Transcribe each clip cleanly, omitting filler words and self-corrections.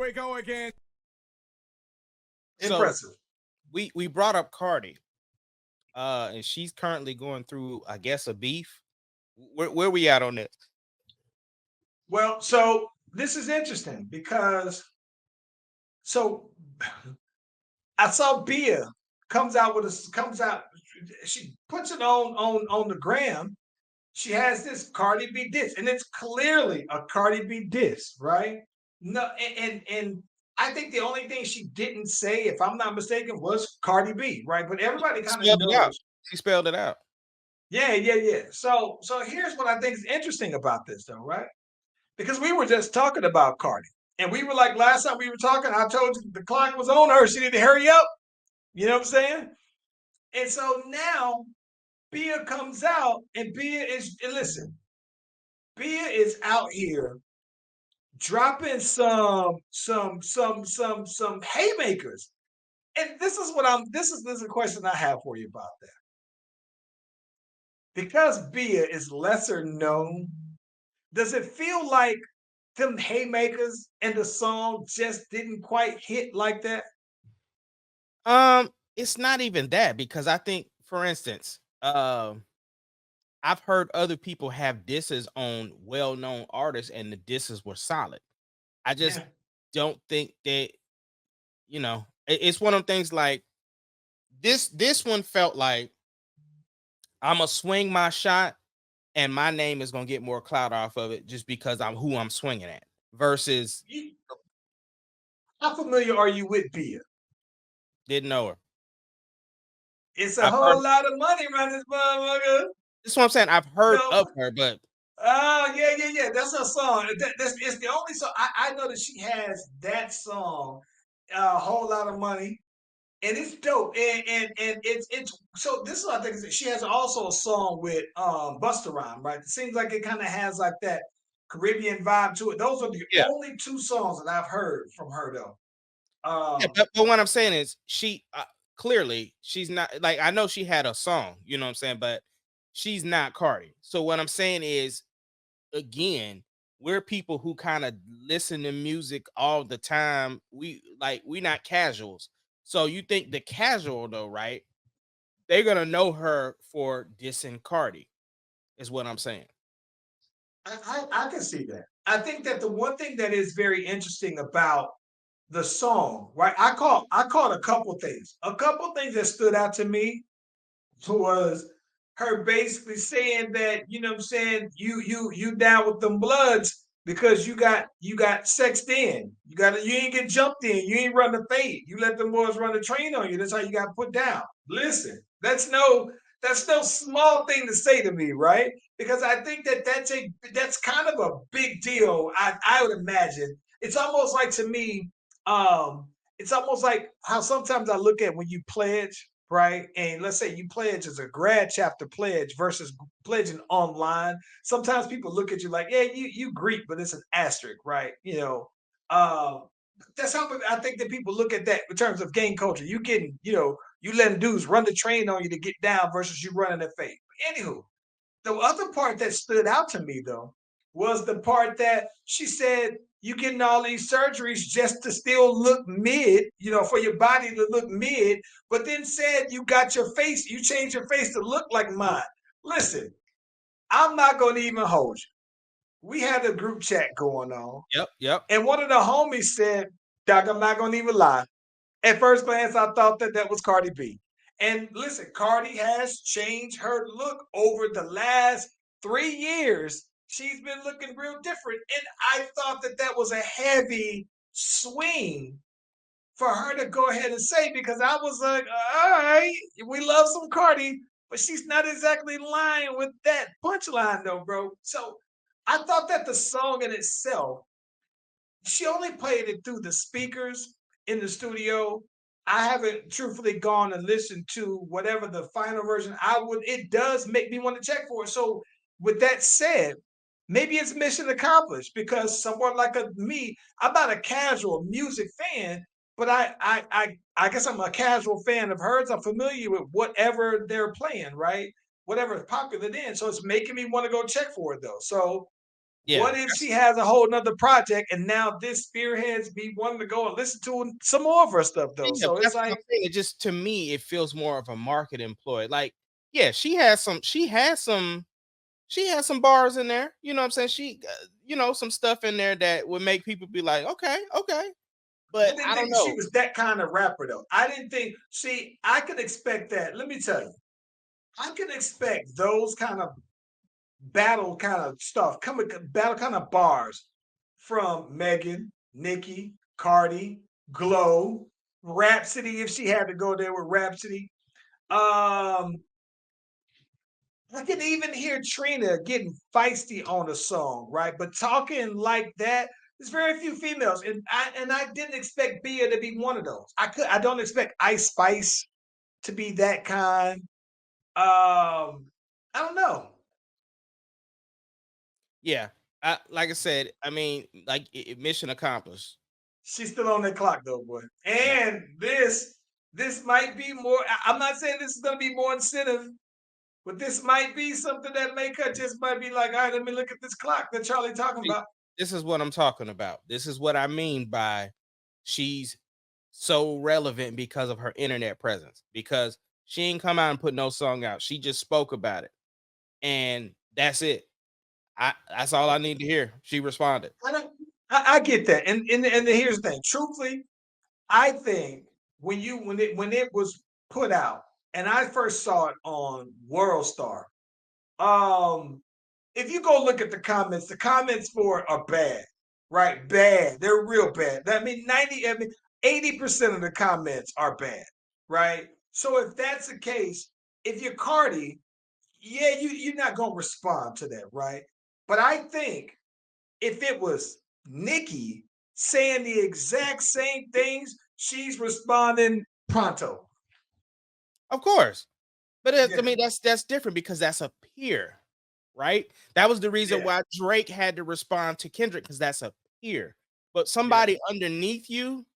we go again. So Impressive. we brought up Cardi, and she's currently going through, I guess, a beef. Where we at on this? Well, so this is interesting because so I saw Bia comes out. She puts it on the gram. She has this Cardi B diss, and it's clearly a Cardi B diss, right? No, and I think the only thing she didn't say, if I'm not mistaken, was Cardi B, right? But everybody She kind of spelled it out. knows. She spelled it out. Yeah. So here's what I think is interesting about this, though, right? Because we were just talking about Cardi, and we were like last time we were talking, I told you the clock was on her. She needed to hurry up. You know what I'm saying? And so now Bia comes out, and Bia is and listen. Bia is out here dropping some haymakers. And this is what I'm this is a question I have for you about that. Because Bia is lesser known, does it feel like them haymakers and the song just didn't quite hit like that? It's not even that because I think, for instance, I've heard other people have disses on well-known artists, and the disses were solid. I just Yeah. don't think that it's one of them things like this one felt like I'm gonna swing my shot and my name is gonna get more clout off of it just because I'm who I'm swinging at versus How familiar are you with Bia? didn't know her. It's a I've heard whole lot of money around this motherfucker. That's what I'm saying. I've heard No. of her, but Oh, yeah. That's her song. It's the only song I know that she has that song, a whole lot of money, and it's dope. And it's so this is what I think is she has also a song with Busta Rhymes, right? It seems like it kind of has like that Caribbean vibe to it. Those are the yeah, only two songs that I've heard from her though. yeah. Um, But what I'm saying is, she clearly she's not like I know she had a song, you know what I'm saying, but she's not Cardi. So what I'm saying is, again, we're people who kind of listen to music all the time. We not casuals. So you think the casual though, right? They're gonna know her for dissing Cardi, is what I'm saying. I can see that. I think that the one thing that is very interesting about the song, right? I caught a couple things. A couple things that stood out to me was her basically saying that, you know what I'm saying, you down with them bloods because you got sexed in. You ain't get jumped in, you ain't run the fade. You let them boys run the train on you. That's how you got put down. Listen, that's no small thing to say to me, right? Because I think that that's kind of a big deal. I would imagine. It's almost like to me, it's almost like how sometimes I look at when you pledge, right? And let's say you pledge as a grad chapter pledge versus pledging online. Sometimes people look at you like, yeah, you Greek, but it's an asterisk, right? Uh, that's how I think that people look at that in terms of gang culture. You getting, you letting dudes run the train on you to get down versus you running the fake. Anywho, the other part that stood out to me though was the part that she said you getting all these surgeries just to still look mid, for your body to look mid, but then said you changed your face to look like mine. Listen, I'm not gonna even hold you. We had a group chat going on, Yep. and one of the homies said, Doc, I'm not gonna even lie. At first glance, I thought that was Cardi B. And listen, Cardi has changed her look over the last 3 years. She's been looking real different. And I thought that was a heavy swing for her to go ahead and say, because I was like, all right, we love some Cardi, but she's not exactly lying with that punchline, though, bro. So I thought that the song in itself, she only played it through the speakers in the studio. I haven't truthfully gone and listened to whatever the final version. It does make me want to check for it. So with that said, maybe it's mission accomplished because someone like me, I'm not a casual music fan, but I guess I'm a casual fan of hers. I'm familiar with whatever they're playing, right? Whatever is popular then. So it's making me want to go check for it though. So Yeah, What if she has a whole nother project and now this spearheads me wanting to go and listen to some more of her stuff though? yeah, So it's that's what I'm like, saying. It just to me, it feels more of a market employ. Like, yeah, she has some bars in there. You know what I'm saying? Some stuff in there that would make people be like, okay, okay. I But didn't I don't think she know. was that kind of rapper though. I didn't think. See, I could expect that. Let me tell you, I could expect those kind of battle kind of stuff, coming battle kind of bars from Megan, Nicki, Cardi, Glow, Rhapsody, if she had to go there with Rhapsody. Um, I can even hear Trina getting feisty on a song, right? But talking like that, there's very few females, and I didn't expect Bia to be one of those. I don't expect Ice Spice to be that kind. I don't know. Yeah, like I said, I mean, like mission accomplished. She's still on that clock though, boy. Yeah. And this might be more. I'm not saying this is gonna be more incentive, but this might be something that make her just might be like, all right, let me look at this clock that Charlie talking See, about. this is what I'm talking about. This is what I mean by she's so relevant because of her internet presence. Because she ain't come out and put no song out. She just spoke about it, and that's it. That's all I need to hear. She responded. I don't. I get that, and here's the thing. Truthfully, I think when it was put out, and I first saw it on WorldStar. Um, if you go look at the comments for it are bad, right? Bad. They're real bad. I mean, 80% of the comments are bad, right? So if that's the case, if you're Cardi, yeah, you're not gonna respond to that, right? But I think if it was Nikki saying the exact same things, she's responding pronto. Of course. But I Yeah, mean, that's different because that's a peer, right? That was the reason yeah, why Drake had to respond to Kendrick because that's a peer. But yeah, somebody underneath you,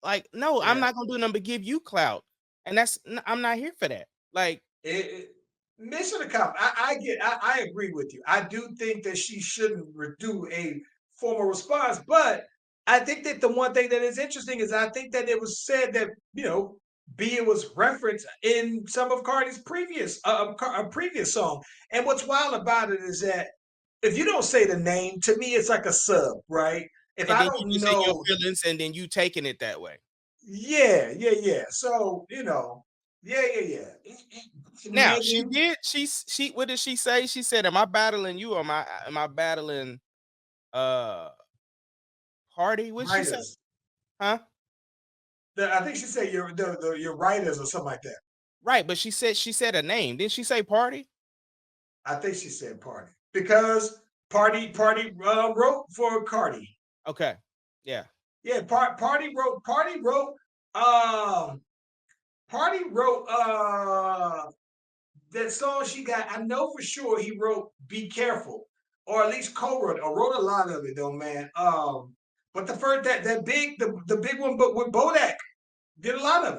like, no, I'm yeah. not gonna do nothing but give you clout, and I'm not here for that. Like, It mission accomplished. I agree with you. I do think that she shouldn't do a formal response, but I think that the one thing that is interesting is I think that it was said that Bia was referenced in some of Cardi's previous song. And what's wild about it is that if you don't say the name, to me it's like a sub, right? If and I then you don't just in your know, feelings, and then you taking it that way. yeah, yeah, yeah. So yeah, yeah, yeah. Now she Megan, did. She. What did she say? She said, "Am I battling you? Or am I battling uh party?" What she say? writers. Huh? I think she said your writers or something like that. Right, but she said a name. Didn't she say party? I think she said party because party wrote for Cardi. Okay. Yeah. Yeah, um party wrote that song she got. I know for sure he wrote "Be Careful" or at least co-wrote or wrote a lot of it though, man. But the first that big the big one, but with Bodak did a lot of it.